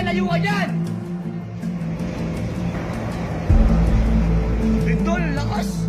Layo ka dyan! Lindol, lakas!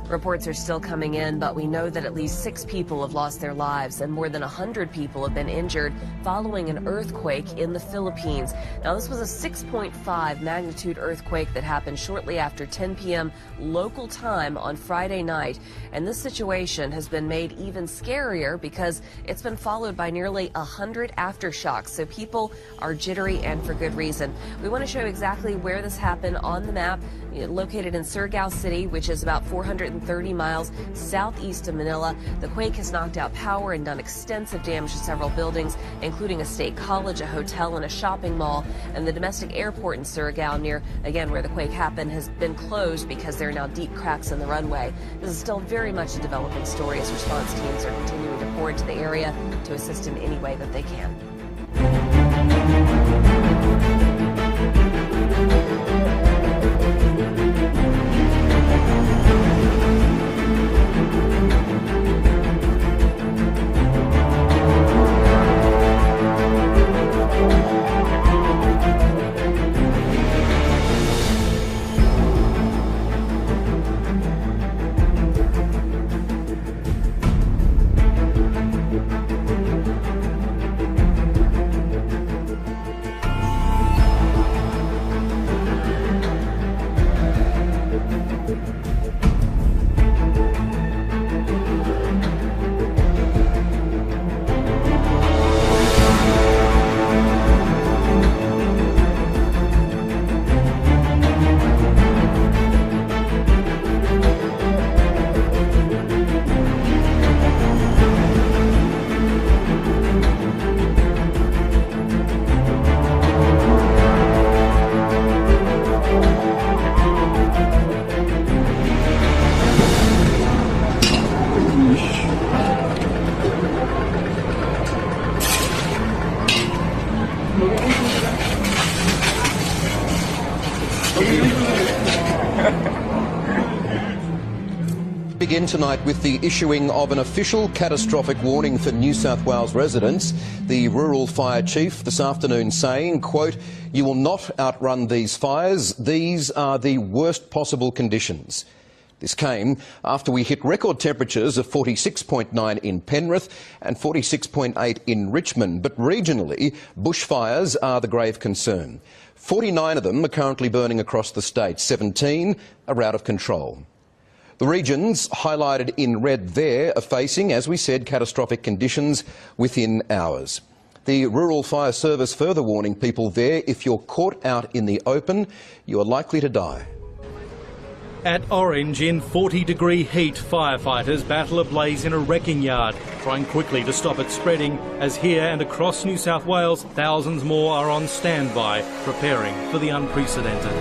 Reports are still coming in, but we know that at least 6 people have lost their lives and more than 100 people have been injured following an earthquake in the Philippines. Now, this was a 6.5 magnitude earthquake that happened shortly after 10 p.m. local time on Friday night. And this situation has been made even scarier because it's been followed by nearly 100 aftershocks. So people are jittery, and for good reason. We want to show you exactly where this happened on the map. Located in Surigao City, which is about 430 miles southeast of Manila. The quake has knocked out power and done extensive damage to several buildings, including a state college, a hotel, and a shopping mall. And the domestic airport in Surigao, near, again, where the quake happened, has been closed because there are now deep cracks in the runway. This is still very much a developing story as response teams are continuing to pour into the area to assist in any way that they can. Begin tonight with the issuing of an official catastrophic warning for New South Wales residents. The Rural Fire Chief this afternoon saying, quote, "You will not outrun these fires. These are the worst possible conditions." This came after we hit record temperatures of 46.9 in Penrith and 46.8 in Richmond. But regionally, bushfires are the grave concern. 49 of them are currently burning across the state. 17 are out of control. The regions highlighted in red there are facing, as we said, catastrophic conditions within hours. The Rural Fire Service further warning people there, if you're caught out in the open, you are likely to die. At Orange, in 40-degree heat, firefighters battle a blaze in a wrecking yard, trying quickly to stop it spreading, as here and across New South Wales, thousands more are on standby, preparing for the unprecedented.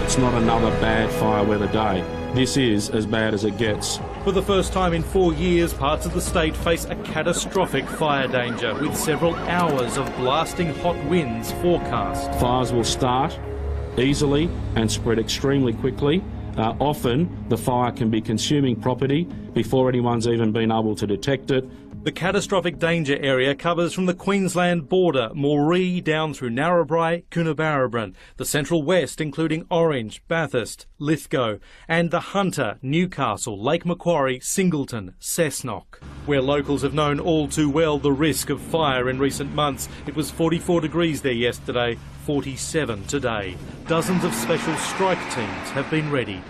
It's not another bad fire weather day. This is as bad as it gets. For the first time in 4 years, parts of the state face a catastrophic fire danger, with several hours of blasting hot winds forecast. Fires will start easily and spread extremely quickly. Often, the fire can be consuming property before anyone's even been able to detect it. The catastrophic danger area covers from the Queensland border, Moree down through Narrabri, Coonabarabran, the Central West including Orange, Bathurst, Lithgow, and the Hunter, Newcastle, Lake Macquarie, Singleton, Cessnock. Where locals have known all too well the risk of fire in recent months. It was 44 degrees there yesterday, 47 today. Dozens of special strike teams have been ready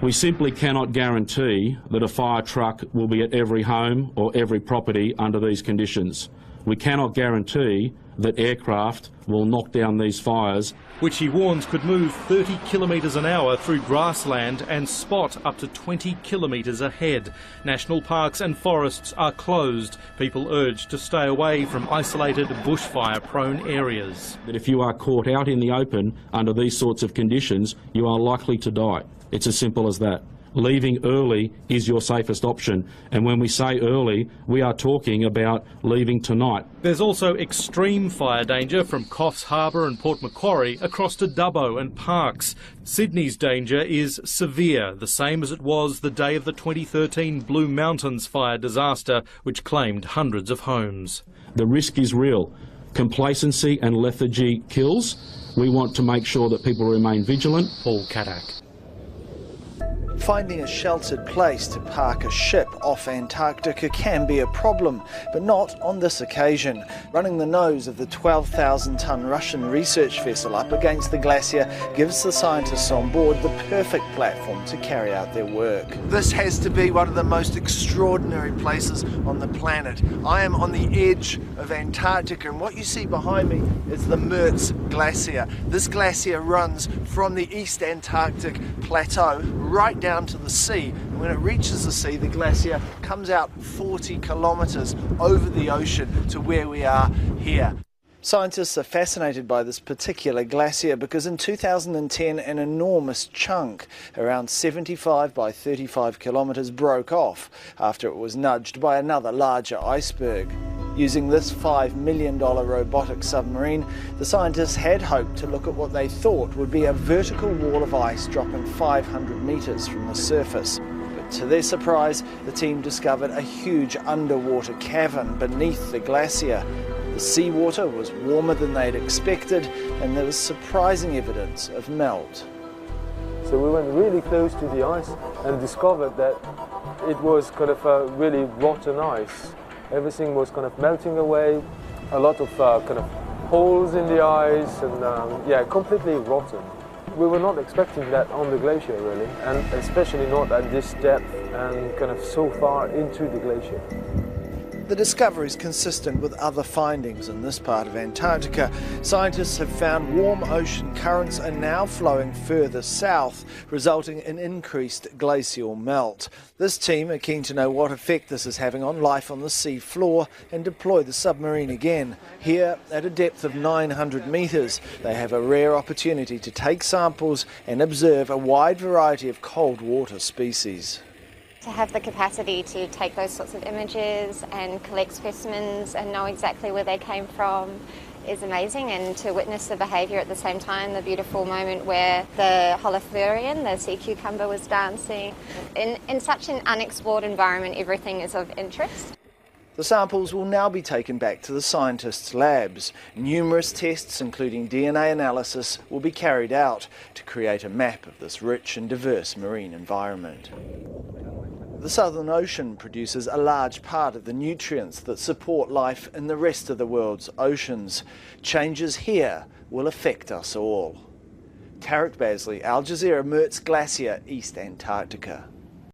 We simply cannot guarantee that a fire truck will be at every home or every property under these conditions. We cannot guarantee that aircraft will knock down these fires, which he warns could move 30 kilometres an hour through grassland and spot up to 20 kilometres ahead. National parks and forests are closed. People urged to stay away from isolated bushfire-prone areas. That if you are caught out in the open under these sorts of conditions, you are likely to die. It's as simple as that. Leaving early is your safest option, and when we say early, we are talking about leaving tonight. There's also extreme fire danger from Coffs Harbour and Port Macquarie across to Dubbo and Parkes. Sydney's danger is severe, the same as it was the day of the 2013 Blue Mountains fire disaster, which claimed hundreds of homes. The risk is real. Complacency and lethargy kills. We want to make sure that people remain vigilant. Paul Kadak. Finding a sheltered place to park a ship off Antarctica can be a problem, but not on this occasion. Running the nose of the 12,000-ton Russian research vessel up against the glacier gives the scientists on board the perfect platform to carry out their work. This has to be one of the most extraordinary places on the planet. I am on the edge of Antarctica, and what you see behind me is the Mertz Glacier. This glacier runs from the East Antarctic Plateau right down to the sea, and when it reaches the sea, the glacier comes out 40 kilometres over the ocean to where we are here. Scientists are fascinated by this particular glacier because in 2010 an enormous chunk, around 75 by 35 kilometres, broke off after it was nudged by another larger iceberg. Using this $5 million robotic submarine, the scientists had hoped to look at what they thought would be a vertical wall of ice dropping 500 metres from the surface. But to their surprise, the team discovered a huge underwater cavern beneath the glacier. The seawater was warmer than they'd expected, and there was surprising evidence of melt. So we went really close to the ice and discovered that it was kind of a really rotten ice. Everything was kind of melting away, a lot of kind of holes in the ice, and yeah, completely rotten. We were not expecting that on the glacier really, and especially not at this depth and kind of so far into the glacier. The discovery is consistent with other findings in this part of Antarctica. Scientists have found warm ocean currents are now flowing further south, resulting in increased glacial melt. This team are keen to know what effect this is having on life on the sea floor and deploy the submarine again. Here, at a depth of 900 metres, they have a rare opportunity to take samples and observe a wide variety of cold water species. To have the capacity to take those sorts of images and collect specimens and know exactly where they came from is amazing, and to witness the behaviour at the same time, the beautiful moment where the holothurian, the sea cucumber, was dancing. In such an unexplored environment, everything is of interest. The samples will now be taken back to the scientists' labs. Numerous tests, including DNA analysis, will be carried out to create a map of this rich and diverse marine environment. The Southern Ocean produces a large part of the nutrients that support life in the rest of the world's oceans. Changes here will affect us all. Tarek Basley, Al Jazeera, Mertz Glacier, East Antarctica.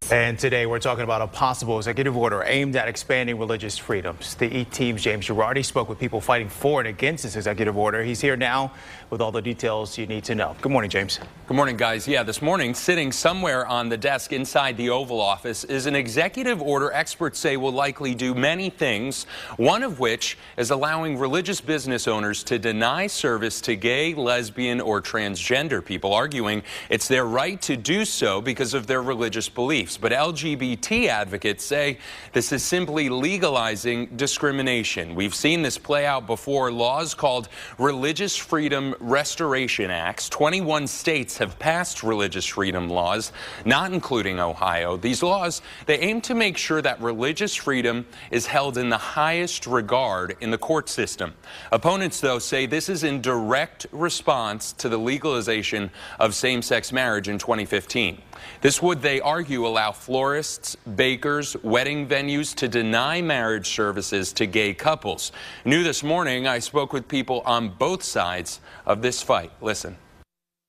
And today we're talking about a possible executive order aimed at expanding religious freedoms. The E-Team's James Girardi spoke with people fighting for and against this executive order. He's here now with all the details you need to know. Good morning, James. Good morning, guys. Yeah, this morning, sitting somewhere on the desk inside the Oval Office is an executive order experts say will likely do many things, one of which is allowing religious business owners to deny service to gay, lesbian, or transgender people, arguing it's their right to do so because of their religious beliefs. But LGBT advocates say this is simply legalizing discrimination. We've seen this play out before. Laws called Religious Freedom Restoration Acts. 21 states have passed religious freedom laws, not including Ohio. These laws, they aim to make sure that religious freedom is held in the highest regard in the court system. Opponents, though, say this is in direct response to the legalization of same-sex marriage in 2015. This would, they argue, allow florists, bakers, wedding venues to deny marriage services to gay couples. New this morning, I spoke with people on both sides of this fight. Listen.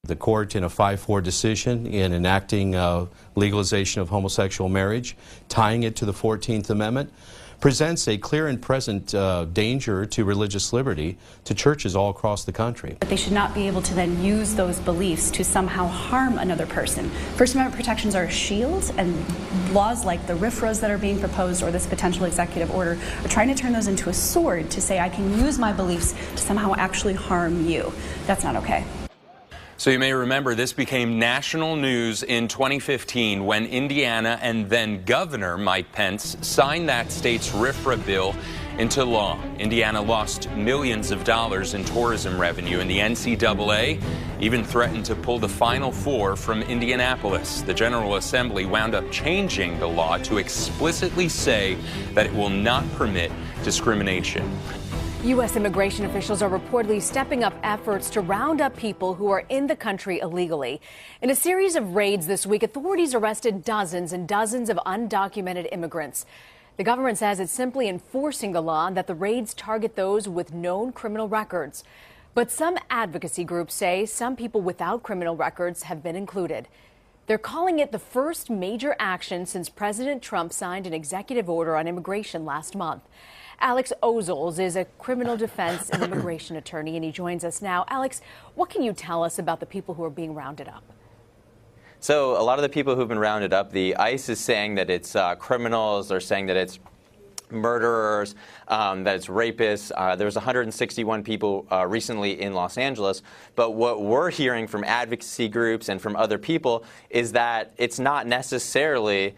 The court, in a 5-4 decision in enacting legalization of homosexual marriage, tying it to the 14th Amendment, presents a clear and present danger to religious liberty to churches all across the country. But they should not be able to then use those beliefs to somehow harm another person. First Amendment protections are a shield, and laws like the RFRAs that are being proposed or this potential executive order are trying to turn those into a sword to say I can use my beliefs to somehow actually harm you. That's not okay. So you may remember this became national news in 2015 when Indiana and then Governor Mike Pence signed that state's RFRA bill into law. Indiana lost millions of dollars in tourism revenue, and the NCAA even threatened to pull the Final Four from Indianapolis. The General Assembly wound up changing the law to explicitly say that it will not permit discrimination. U.S. immigration officials are reportedly stepping up efforts to round up people who are in the country illegally. In a series of raids this week, authorities arrested dozens and dozens of undocumented immigrants. The government says it's simply enforcing the law and that the raids target those with known criminal records. But some advocacy groups say some people without criminal records have been included. They're calling it the first major action since President Trump signed an executive order on immigration last month. Alex Ozols is a criminal defense and immigration attorney, and he joins us now. Alex, what can you tell us about the people who are being rounded up? So a lot of the people who've been rounded up, the ICE is saying that it's criminals. They're saying that it's murderers, that it's rapists. There was 161 people recently in Los Angeles. But what we're hearing from advocacy groups and from other people is that it's not necessarily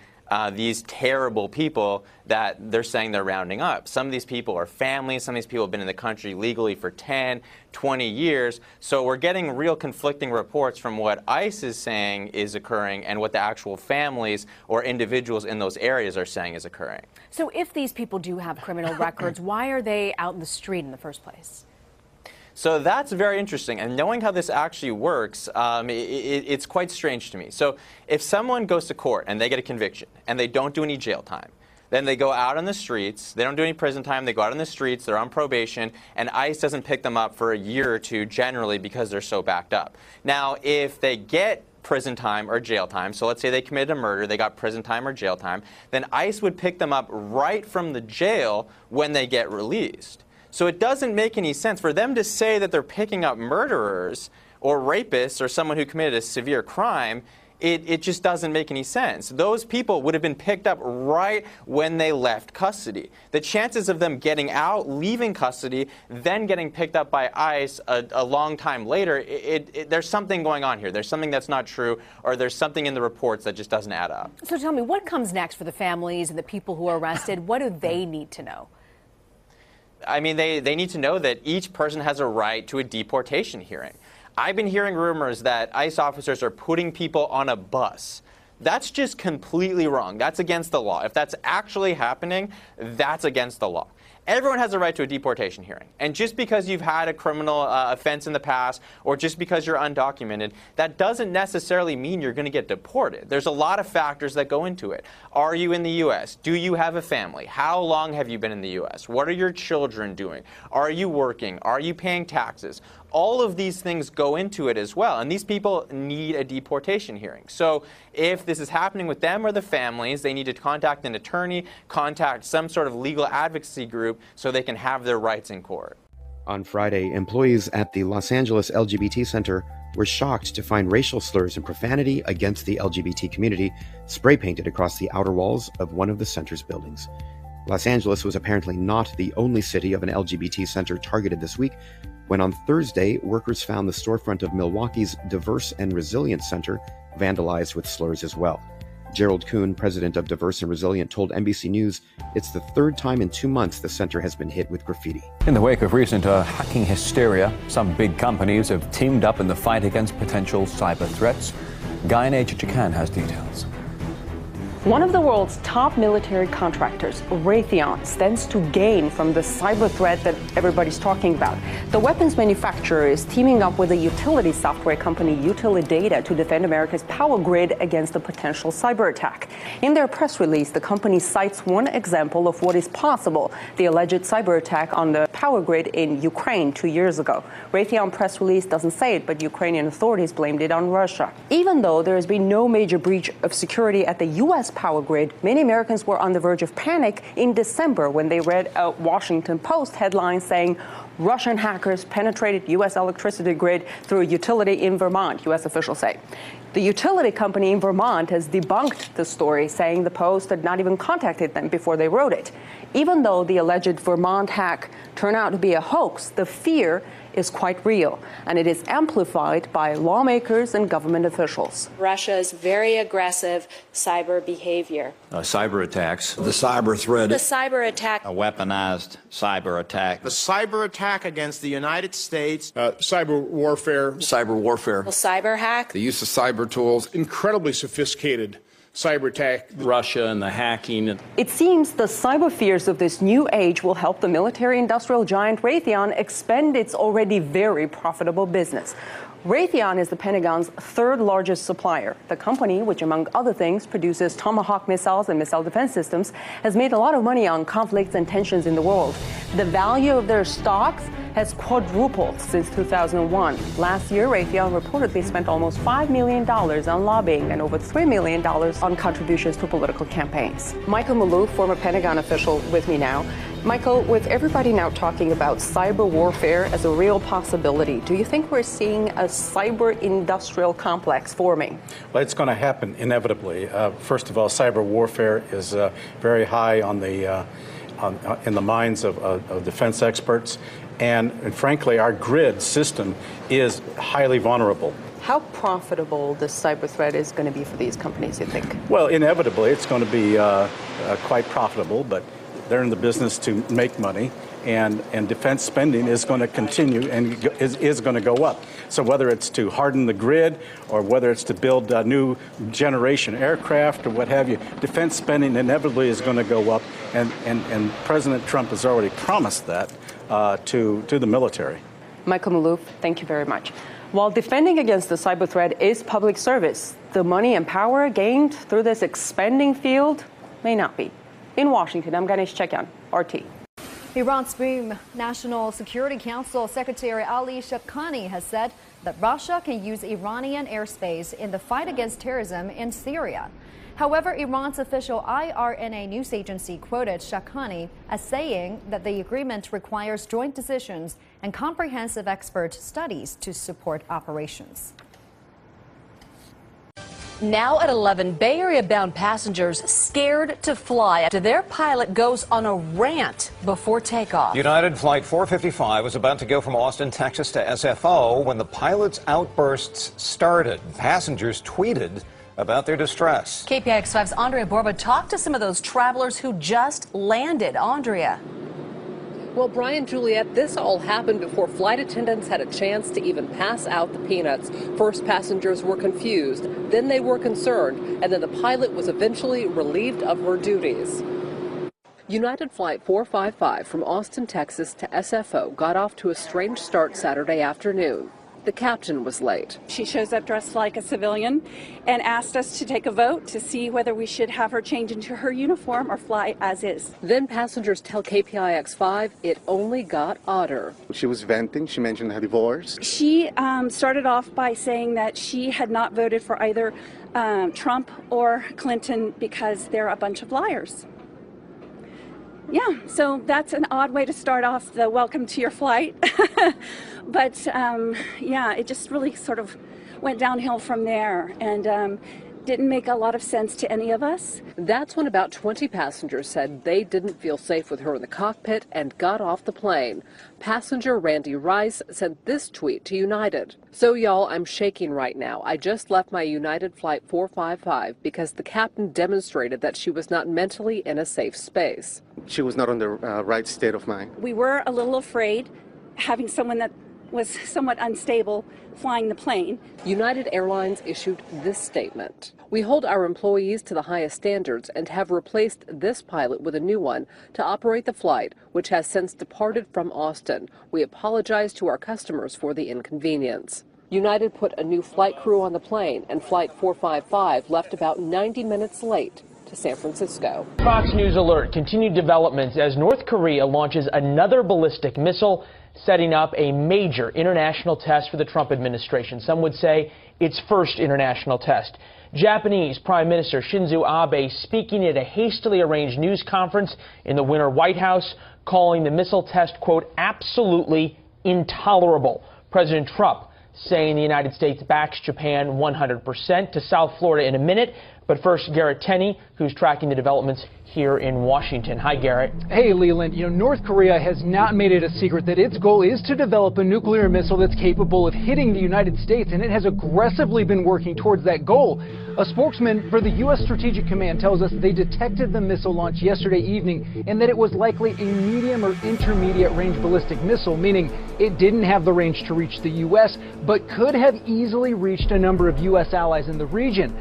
these terrible people that they're saying they're rounding up. Some of these people are families. Some of these people have been in the country legally for 10, 20 years. So we're getting real conflicting reports from what ICE is saying is occurring and what the actual families or individuals in those areas are saying is occurring. So if these people do have criminal records, why are they out in the street in the first place? So that's very interesting, and knowing how this actually works, it's quite strange to me. So if someone goes to court and they get a conviction and they don't do any jail time, then they go out on the streets, they don't do any prison time, they go out on the streets, they're on probation, and ICE doesn't pick them up for a year or two generally because they're so backed up. Now, if they get prison time or jail time, so let's say they committed a murder, they got prison time or jail time, then ICE would pick them up right from the jail when they get released. So it doesn't make any sense for them to say that they're picking up murderers or rapists or someone who committed a severe crime. It just doesn't make any sense. Those people would have been picked up right when they left custody. The chances of them getting out, leaving custody, then getting picked up by ICE a long time later, there's something going on here. There's something that's not true, or there's something in the reports that just doesn't add up. So tell me, what comes next for the families and the people who are arrested? What do they need to know? I mean, they need to know that each person has a right to a deportation hearing. I've been hearing rumors that ICE officers are putting people on a bus. That's just completely wrong. That's against the law. If that's actually happening, that's against the law. Everyone has a right to a deportation hearing. And just because you've had a criminal offense in the past, or just because you're undocumented, that doesn't necessarily mean you're going to get deported. There's a lot of factors that go into it. Are you in the U.S.? Do you have a family? How long have you been in the U.S.? What are your children doing? Are you working? Are you paying taxes? All of these things go into it as well, and these people need a deportation hearing. So if this is happening with them or the families, they need to contact an attorney, contact some sort of legal advocacy group so they can have their rights in court. On Friday, employees at the Los Angeles LGBT Center were shocked to find racial slurs and profanity against the LGBT community spray-painted across the outer walls of one of the center's buildings. Los Angeles was apparently not the only city of an LGBT center targeted this week, when on Thursday, workers found the storefront of Milwaukee's Diverse and Resilient Center vandalized with slurs as well. Gerald Kuhn, president of Diverse and Resilient, told NBC News it's the third time in 2 months the center has been hit with graffiti. In the wake of recent hacking hysteria, some big companies have teamed up in the fight against potential cyber threats. Guy in Jacan has details. One of the world's top military contractors, Raytheon, stands to gain from the cyber threat that everybody's talking about. The weapons manufacturer is teaming up with the utility software company Utilidata to defend America's power grid against a potential cyber attack. In their press release, the company cites one example of what is possible, the alleged cyber attack on the power grid in Ukraine 2 years ago. Raytheon press release doesn't say it, but Ukrainian authorities blamed it on Russia. Even though there has been no major breach of security at the U.S. power grid, many Americans were on the verge of panic in December when they read a Washington Post headline saying Russian hackers penetrated U.S. electricity grid through a utility in Vermont, U.S. officials say. The utility company in Vermont has debunked the story, saying the Post had not even contacted them before they wrote it. Even though the alleged Vermont hack turned out to be a hoax, the fear is quite real, and it is amplified by lawmakers and government officials. Russia's very aggressive cyber behavior. Cyber attacks. The cyber threat. The cyber attack. A weaponized cyber attack. The cyber attack against the United States. Cyber warfare. Cyber warfare. The cyber hack. The use of cyber tools. Incredibly sophisticated cyber attack. Russia and the hacking. It seems the cyber fears of this new age will help the military-industrial giant Raytheon expand its already very profitable business. Raytheon is the Pentagon's third largest supplier. The company, which among other things produces Tomahawk missiles and missile defense systems, has made a lot of money on conflicts and tensions in the world. The value of their stocks has quadrupled since 2001. Last year, Raytheon reportedly spent almost $5 million on lobbying and over $3 million on contributions to political campaigns. Michael Maloof, former Pentagon official, with me now. Michael, with everybody now talking about cyber warfare as a real possibility, do you think we're seeing a cyber industrial complex forming? Well, it's going to happen inevitably. First of all, cyber warfare is very high on the in the minds of defense experts. And frankly, our grid system is highly vulnerable. How profitable this cyber threat is going to be for these companies, you think? Well, inevitably, it's going to be quite profitable, but they're in the business to make money, and defense spending is going to continue and is going to go up. So whether it's to harden the grid or whether it's to build new generation aircraft or what have you, defense spending inevitably is going to go up, and President Trump has already promised that to the military. Michael Maloof, thank you very much. While defending against the cyber threat is public service, the money and power gained through this expanding field may not be. In Washington, I'm Ganesh Chekyan, RT. Iran's National Security Council Secretary Ali Shahkani has said that Russia can use Iranian airspace in the fight against terrorism in Syria. However, Iran's official IRNA news agency quoted Shahkani as saying that the agreement requires joint decisions and comprehensive expert studies to support operations. Now at 11, Bay Area-bound passengers scared to fly after their pilot goes on a rant before takeoff. United Flight 455 was about to go from Austin, Texas to SFO when the pilot's outbursts started. Passengers tweeted about their distress. KPIX5's Andrea Borba talked to some of those travelers who just landed. Andrea. Well, Brian, Juliet, this all happened before flight attendants had a chance to even pass out the peanuts. First, passengers were confused, then they were concerned, and then the pilot was eventually relieved of her duties. United Flight 455 from Austin, Texas to SFO got off to a strange start Saturday afternoon. The captain was late. She shows up dressed like a civilian and asked us to take a vote to see whether we should have her change into her uniform or fly as is. Then passengers tell KPIX5 it only got odder. She was venting. She mentioned her divorce. She started off by saying that she had not voted for either Trump or Clinton because they're a bunch of liars. Yeah, so that's an odd way to start off the welcome to your flight. But yeah, it just really sort of went downhill from there and didn't make a lot of sense to any of us. That's when about 20 passengers said they didn't feel safe with her in the cockpit and got off the plane. Passenger Randy Rice sent this tweet to United. So y'all, I'm shaking right now. I just left my United Flight 455 because the captain demonstrated that she was not mentally in a safe space. She was not on the right state of mind. We were a little afraid having someone that was somewhat unstable flying the plane. United Airlines issued this statement. We hold our employees to the highest standards and have replaced this pilot with a new one to operate the flight, which has since departed from Austin. We apologize to our customers for the inconvenience. United put a new flight crew on the plane, and Flight 455 left about 90 minutes late. to San Francisco. Fox News Alert, continued developments as North Korea launches another ballistic missile, setting up a major international test for the Trump administration. Some would say its first international test. Japanese Prime Minister Shinzo Abe speaking at a hastily arranged news conference in the Winter White House, calling the missile test, quote, absolutely intolerable. President Trump saying the United States backs Japan 100%. To South Florida in a minute. But first, Garrett Tenney, who's tracking the developments here in Washington. Hi, Garrett. Hey, Leland. North Korea has not made it a secret that its goal is to develop a nuclear missile that's capable of hitting the United States, and it has aggressively been working towards that goal. A spokesman for the U.S. Strategic Command tells us they detected the missile launch yesterday evening and that it was likely a medium or intermediate range ballistic missile, meaning it didn't have the range to reach the U.S., but could have easily reached a number of U.S. allies in the region.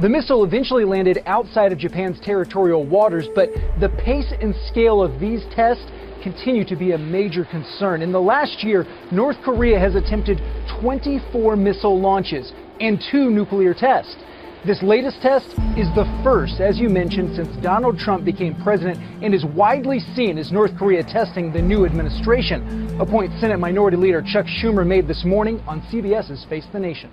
The missile eventually landed outside of Japan's territorial waters, but the pace and scale of these tests continue to be a major concern. In the last year, North Korea has attempted 24 missile launches and 2 nuclear tests. This latest test is the first, as you mentioned, since Donald Trump became president and is widely seen as North Korea testing the new administration, a point Senate Minority Leader Chuck Schumer made this morning on CBS's Face the Nation.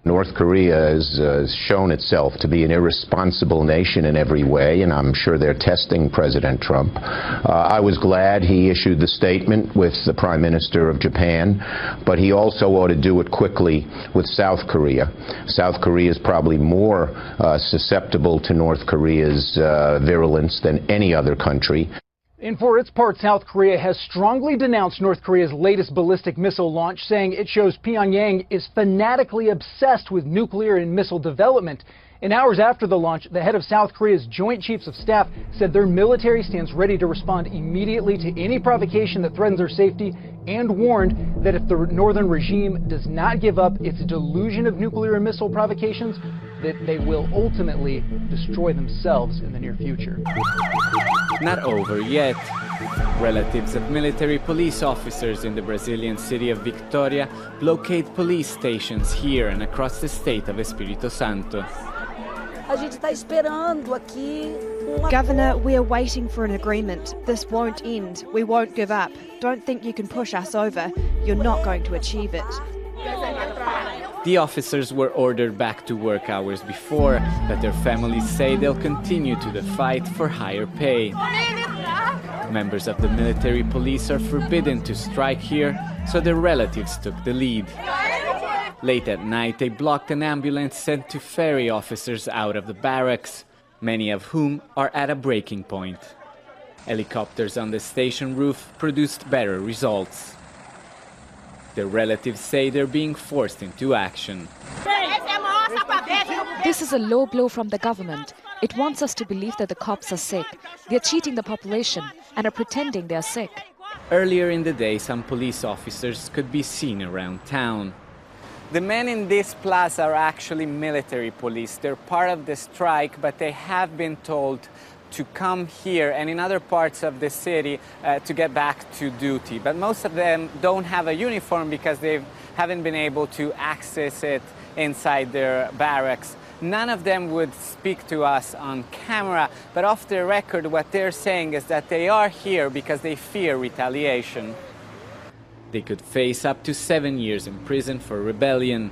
North Korea has shown itself to be an irresponsible nation in every way, and I'm sure they're testing President Trump. I was glad he issued the statement with the Prime Minister of Japan, but he also ought to do it quickly with South Korea. South Korea is probably more susceptible to North Korea's virulence than any other country. And for its part, South Korea has strongly denounced North Korea's latest ballistic missile launch, saying it shows Pyongyang is fanatically obsessed with nuclear and missile development. And hours after the launch, the head of South Korea's Joint Chiefs of Staff said their military stands ready to respond immediately to any provocation that threatens their safety, and warned that if the northern regime does not give up its delusion of nuclear and missile provocations, that they will ultimately destroy themselves in the near future. Not over yet. Relatives of military police officers in the Brazilian city of Victoria blockade police stations here and across the state of Espírito Santo. Governor, we are waiting for an agreement. This won't end. We won't give up. Don't think you can push us over. You're not going to achieve it. The officers were ordered back to work hours before, but their families say they'll continue to the fight for higher pay. Members of the military police are forbidden to strike here, so their relatives took the lead. Late at night, they blocked an ambulance sent to ferry officers out of the barracks, many of whom are at a breaking point. Helicopters on the station roof produced better results. Their relatives say they're being forced into action. This is a low blow from the government. It wants us to believe that the cops are sick. They're cheating the population and are pretending they're sick. Earlier in the day, some police officers could be seen around town. The men in this plaza are actually military police. They're part of the strike, but they have been told to come here and in other parts of the city to get back to duty. But most of them don't have a uniform because they haven't been able to access it inside their barracks. None of them would speak to us on camera, but off the record what they're saying is that they are here because they fear retaliation. They could face up to 7 years in prison for rebellion.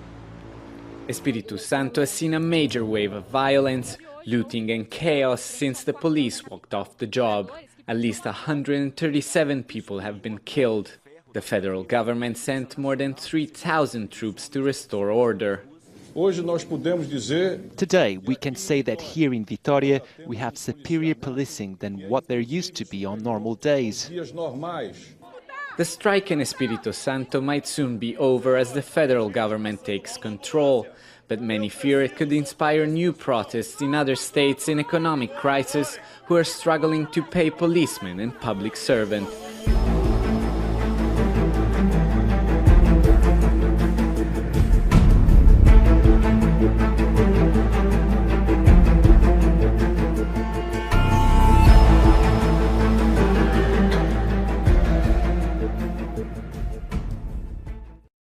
Espírito Santo has seen a major wave of violence, looting and chaos since the police walked off the job. At least 137 people have been killed. The federal government sent more than 3,000 troops to restore order. Today, we can say that here in Vitória, we have superior policing than what there used to be on normal days. The strike in Espírito Santo might soon be over as the federal government takes control, but many fear it could inspire new protests in other states in economic crisis who are struggling to pay policemen and public servants.